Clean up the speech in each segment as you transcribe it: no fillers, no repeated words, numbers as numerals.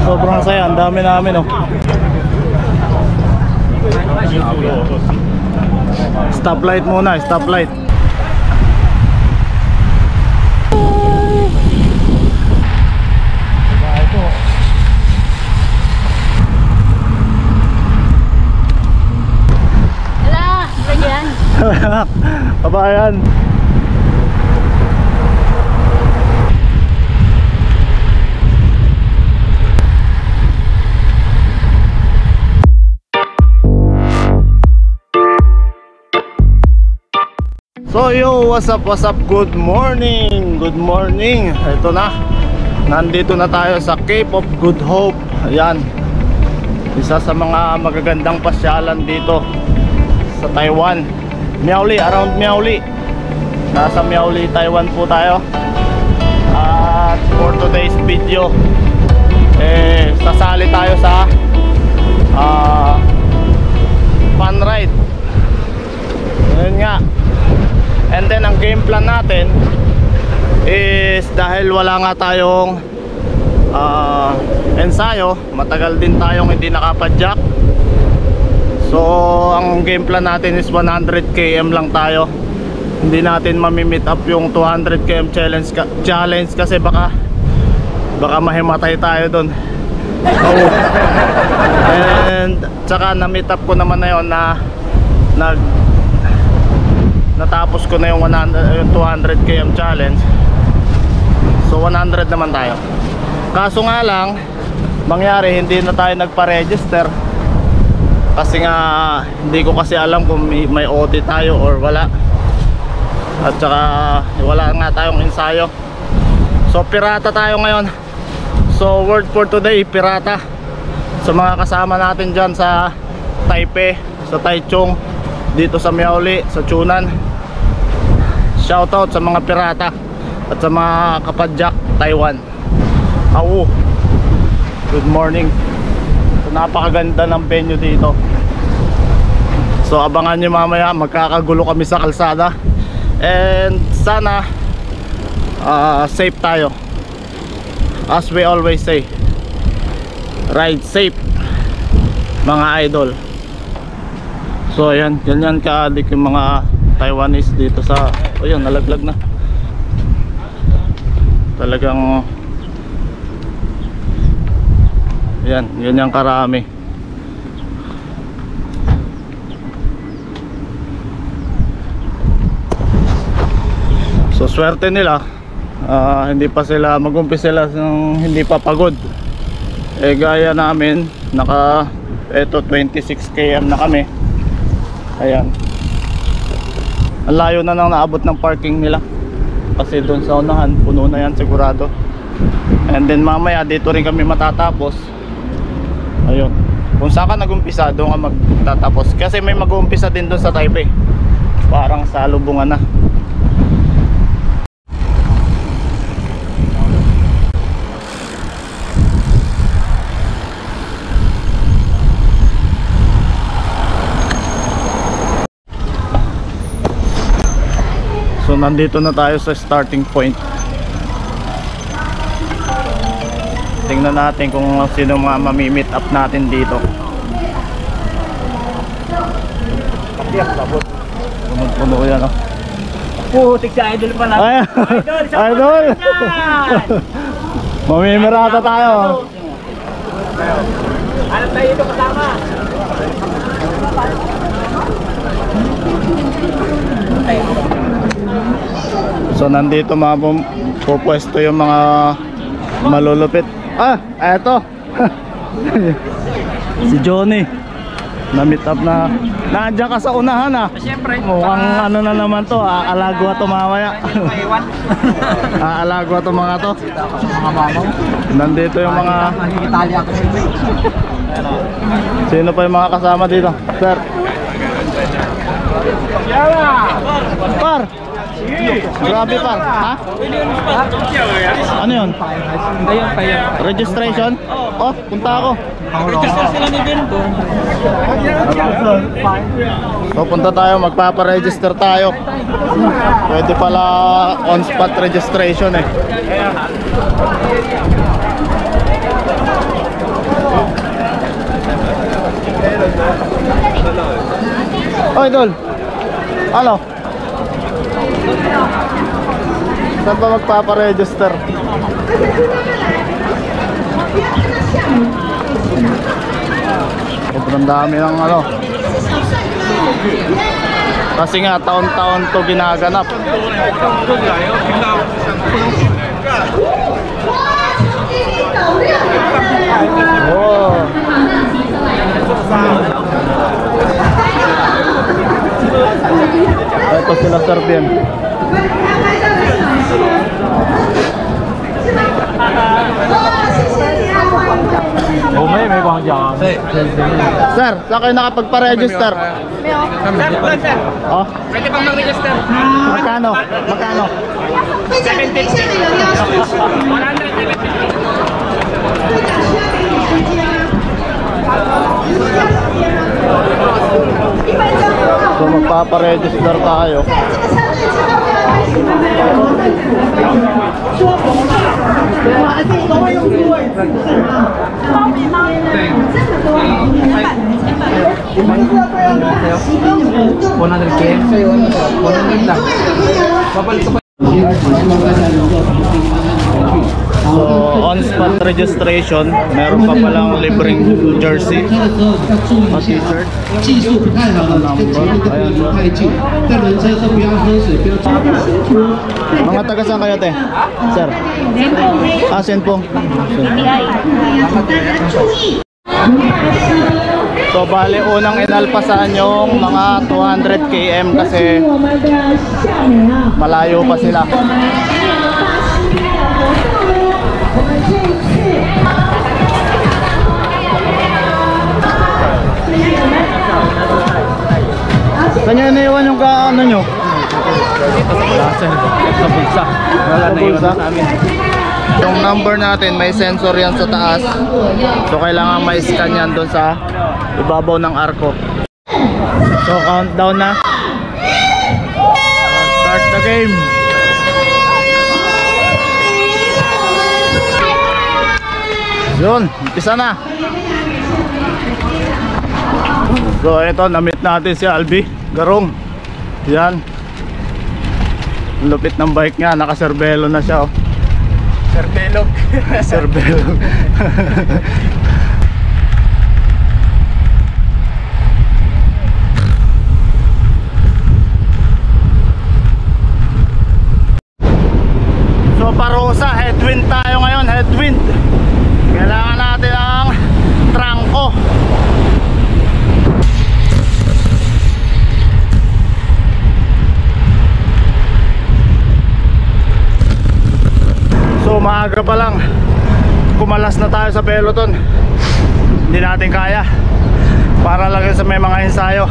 Sobrang saya, ang dami namin oh. Stoplight muna, stoplight. Hala, ganyan. Kabayan. So yo, what's up, good morning, good morning. Ito na, nandito na tayo sa Cape of Good Hope. Ayan, isa sa mga magagandang pasyalan dito sa Taiwan. Miaoli, around Miaoli. Nasa Miaoli, Taiwan po tayo. At for today's video, sasali tayo sa fun ride. Ayun nga. And then ang game plan natin is, dahil wala nga tayong ensayo, matagal din tayong hindi nakapadjak. So ang game plan natin is 100 km lang tayo. Hindi natin mamimit up yung 200 km challenge kasi baka mahimatay tayo dun. And tsaka na-meet up ko naman na yun na natapos ko na yung 200 km challenge. So 100 naman tayo. Kaso nga lang, mangyari hindi na tayo nagpa-register kasi nga hindi ko kasi alam kung may OT tayo or wala. At saka wala nga tayong ensayo. So pirata tayo ngayon. So word for today, pirata. Sa mga kasama natin dyan sa Taipei, sa Taichung, dito sa Miaoli, sa Chunan, shoutout sa mga pirata at sa mga kapadjak Taiwan. Awu, good morning. So, napakaganda ng venue dito. So abangan nyo mamaya, magkakagulo kami sa kalsada. And sana safe tayo. As we always say, ride safe mga idol. So ayan, ganyan kaadik yung mga Taiwanese dito sa, ayun, nalaglag na. Talagang ayan, ganyan karami. So swerte nila, hindi pa sila mag-umpisa sila ng hindi pa pagod. Gaya namin, eto 26 km na kami. Ayan, ang layo na nang naabot ng parking nila kasi doon sa unahan puno na yan sigurado. And then mamaya dito rin kami matatapos. Ayun, kung saan ka nag-umpisa doon ka magtatapos kasi may mag-uumpisa din doon sa Taipei, parang sa lubungan na. So nandito na tayo sa starting point. Tingnan natin kung sino mga mamimit up natin dito. Puno-puno yan oh. Putik sa idol pala. Idol! Mamimirata tayo. Ano tayo ito kasama? So nandito mga pupwesto yung mga malulupit. Eto. Si Johnny. Na-meet up na. Nandiyan ka sa unahan Siyempre. Mukhang ano na naman to, aalagwa to mamaya. Aalagwa to mga to. Mga mamaw. Nandito yung mga, Itali ako sa iba. sino pa yung mga kasama dito? Sir. Par. Grabe par. Ha? Ano yun? Registration? Oh, punta ako. Register sila ni Bento. So punta tayo, magpapa-register tayo. Pwede pala on-spot registration eh. idol? Ano? Saan ba magpaparegister? Sobrang dami ng ano. Kasi nga taon-taon to ginaganap. Oh. Ito sila Sir Bien. Oh, may quang dyan. Sir, saan kayo nakapagpa-register? Sir. Oh, Pwede bang mag-register? magkano? Magkano? 100 So magpapa-register tayo. So on-spot registration, meron pa palang libreng jersey, t-shirt. 技术不太好的，跟前面的不要离太近，在轮车是不要喝水，不要吃。 Mga taga saan kayo, te? Sir? Senpong. So bali unang inalpasan yung mga 200 km kasi malayo pa sila. Saan nyo iniwan yung ano nyo? Sa bulsa. Wala na yun sa amin. Yung number natin may sensor yan sa taas. So kailangan ma-scan yan doon sa ibabaw ng arko. So countdown na. Start the game. Yun, umpisa na. So ito, na-meet natin si Albi Garong. Yan. Lupit ng bike niya, naka-serbelo na siya, oh. Serbelog. Serbelo. So Parosa, headwind tayo ngayon, headwind. Kailangan natin ang trangko. So maaga pa lang, kumalas na tayo sa peloton. Hindi natin kaya. Para lang yun sa may mga ensayo.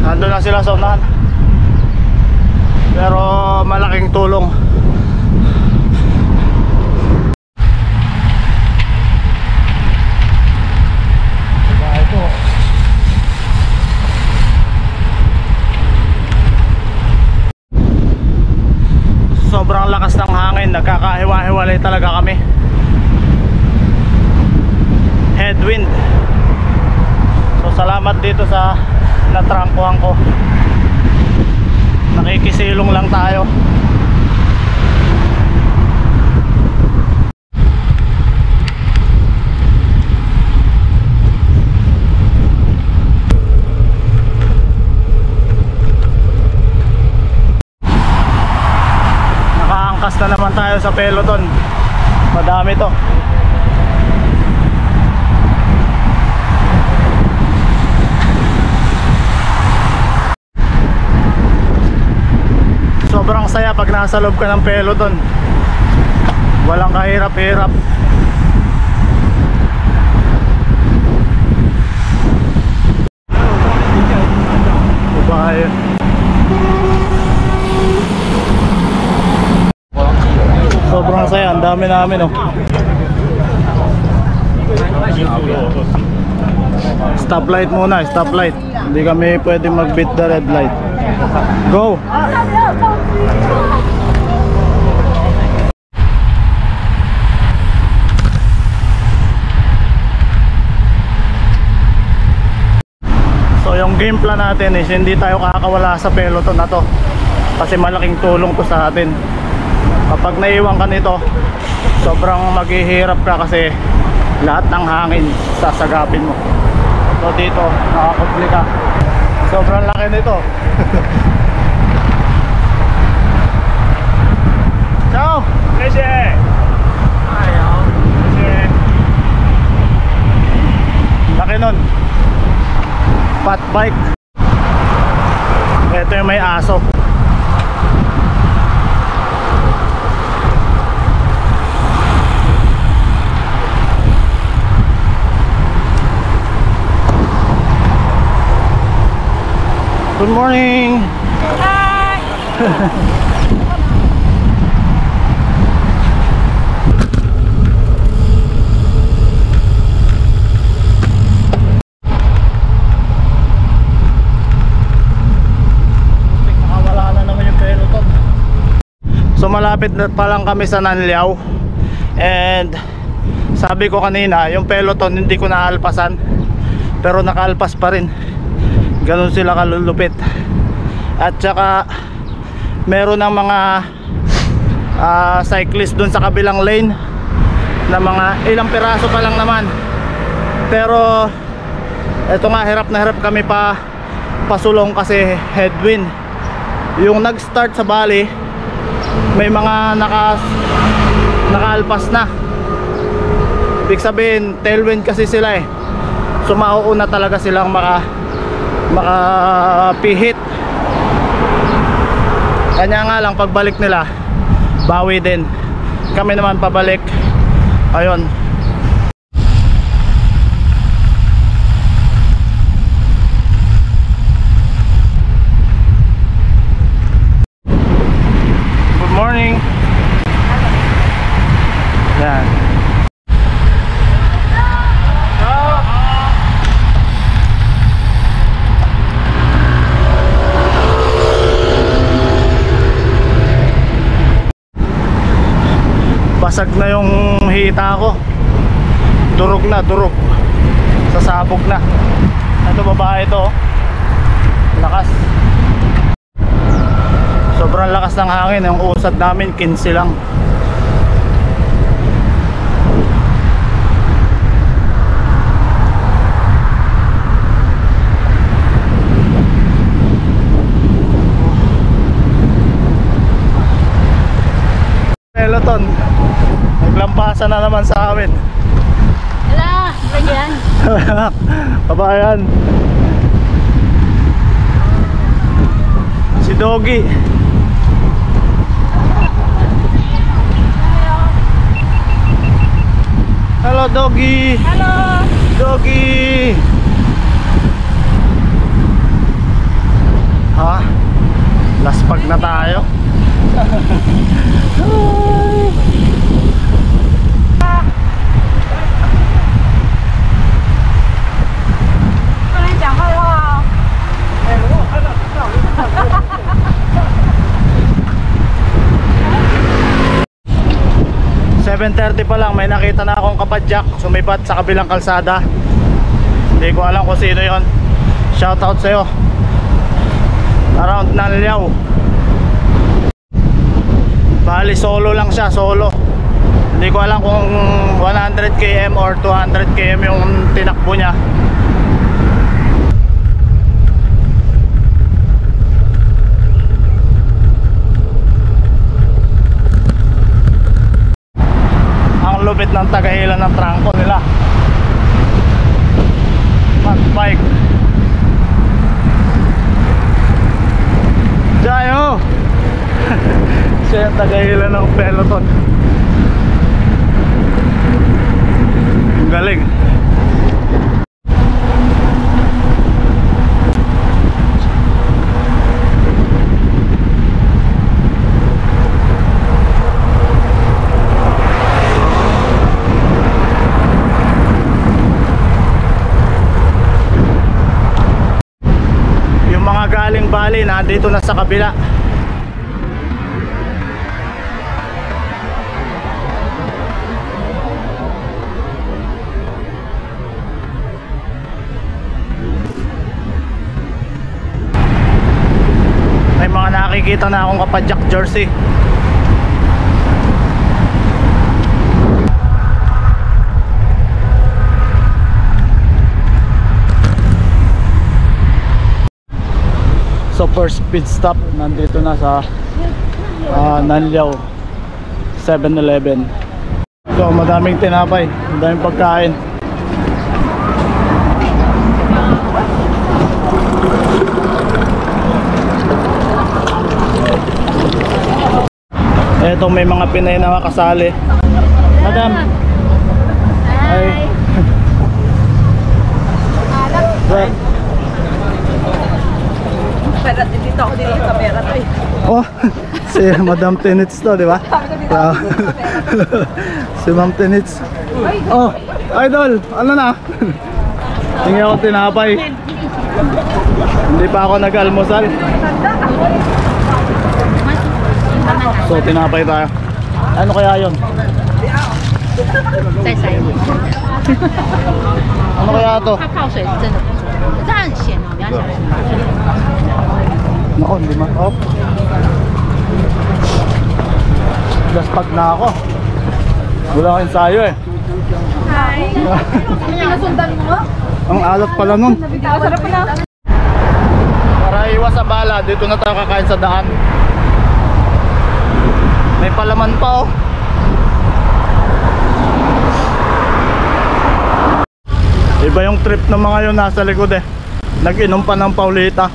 Nandun na sila sa unahan. Pero malaking tulong. Sobrang lakas ng hangin, nagkakahiwa-hiwalay talaga kami. Headwind. So salamat dito sa natrangkuhan ko. Nakikisilong lang tayo. Nakaangkas na naman tayo sa peloton. Madami to. Sobrang saya pag nasa loob ka ng peloton. Walang kahirap-hirap. Babae. Sobrang saya, ang dami namin, oh. Stoplight muna, stoplight. Hindi kami pwede mag-beat the red light. Go! So yung Ang game plan natin is hindi tayo kakawala sa peloton na to, kasi malaking tulong to sa atin. Kapag naiwan ka nito, sobrang maghihirap ka kasi lahat ng hangin sasagapin mo. So dito nakakubli ka, sobrang laki nito. Ciao! Laki nun. Fat bike. Ito yung may aso. Good morning. Hi. Nakawala na naman yung peloton. So malapit na pa lang kami sa Nanliao. And sabi ko kanina, yung peloton hindi ko naalpasan, pero nakaalpas pa rin. Ganun sila kalulupit. At saka meron ng mga cyclist dun sa kabilang lane na mga ilang piraso pa lang naman. Pero eto nga, hirap na hirap kami pa pasulong kasi headwind. Yung nag-start sa bali, may mga nakaalpas na. Ibig sabihin tailwind kasi sila eh. So mauuna talaga silang makapihit. Kanya nga lang pagbalik nila bawi din. Kami naman pabalik. Ayun. Good morning. Yan. Basag na yung hita ko. Durog na, durog. Sasabog na. Ito babae ito. Lakas. Sobrang lakas ng hangin. Yung usad namin 15 lang. Peloton, naglampasan na naman sa amin. Hala, ganyan. Kabayan. Si Doggy. Hello Doggy. Hello. Doggy. Ha? Laspag na tayo. .30 pa lang may nakita na akong kapadyak sumibat sa kabilang kalsada. Hindi ko alam kung sino yon. Shoutout sa'yo. Around Nanliao. Bali solo lang siya, solo. Hindi ko alam kung 100 km or 200 km yung tinakbo niya. Ang lupit ng tagahilan ng trangko nila. Fat bike. Jayo! Siya yung tagahilan ng peloton. Ang galing. Yung mga galing Bali nandito na sa kabila. nakikita na akong kapadyak jersey. So first pit stop, nandito na sa Nanliao 7-Eleven. So madaming tinapay, madaming pagkain. Eto, may mga Pinay na makasali. Madam. Hi. Sir. Pero dito ako din sa camera to eh. Oh, si Madam Tenits to, di ba? Si Ma'am Tenits. Oh, idol, ano na? Hingi ako tinapay. Hindi pa ako nag-almusal. So, tinapay tayo. Ano kaya yun? Sai， Ano kaya to? 它泡水是真的不错，这很咸哦，不要小心。 Nako, hindi ma-off. Gaspag na ako. Wala akong ensayo eh. Hi! Pinasundan mo? Ang alat pala nun. Sarap na. Para iwas sa bala, dito na tayo kakain sa daan. May palaman pa oh. Iba yung trip ng mga yun nasa likod eh. Nag-inom pa ng Paulita.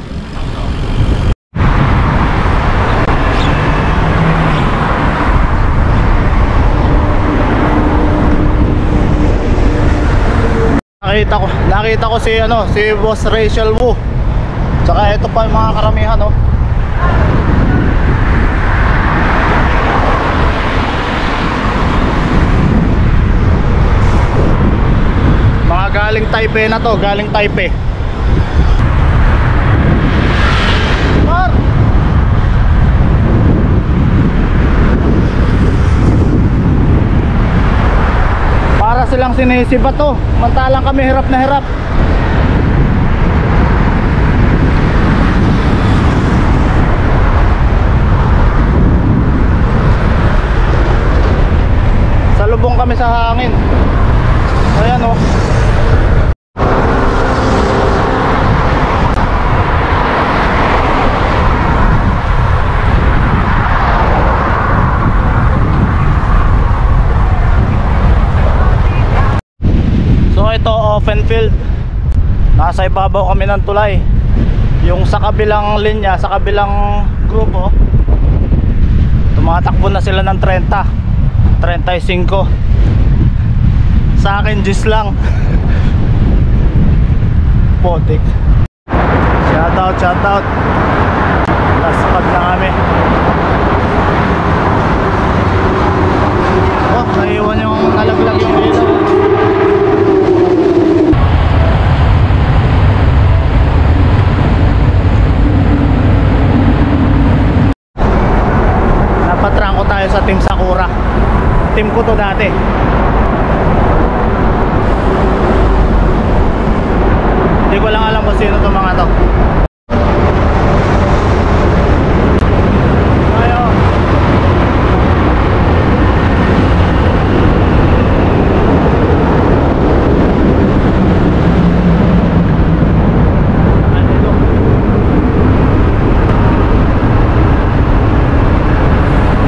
Nakita ko si Boss Rachel Wu. Tsaka ito pa yung mga karamihan oh. Mga galing Taipei na to, galing Taipei. Mar! Para silang sinisibat to, mantalang kami hirap na hirap. Salubong kami sa hangin. Ayan oh. So ito open field. Nasa ibabaw kami ng tulay. Yung sa kabilang linya, sa kabilang grupo, tumatakbo na sila ng 30, 35. Sa akin 10 lang. Potik. Shout out. Laspag na kami. Oh, naiwan yung nalaglag yung dito. Napatrangko tayo sa Team Sakura. Team ko to dati. Hindi ko lang alam kung sino to mga to. Ayo.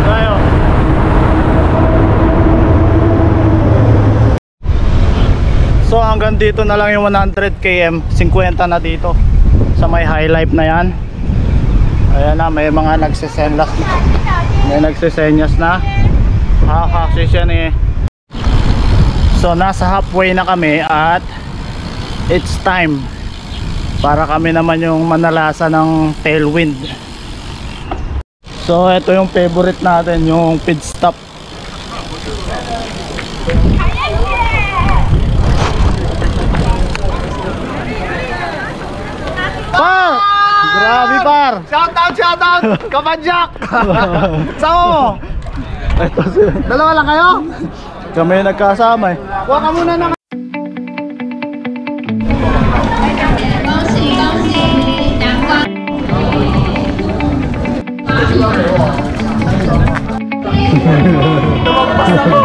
Ayo. So hanggang dito na lang yung 100 km, 50 na dito sa may high life na yan. Ayan na, may mga nagsisenyas. May nagsisenyas na. Siya ni. So nasa halfway na kami at it's time para kami naman yung manalasa ng tailwind. So ito yung favorite natin, yung pit stop. Par! Grabe par! Shout out! Kapadyak! Sama mo! Ito si... Dalawa lang kayo? Kami nagkasama eh. Kuha ka muna naman. Tumagpas ako.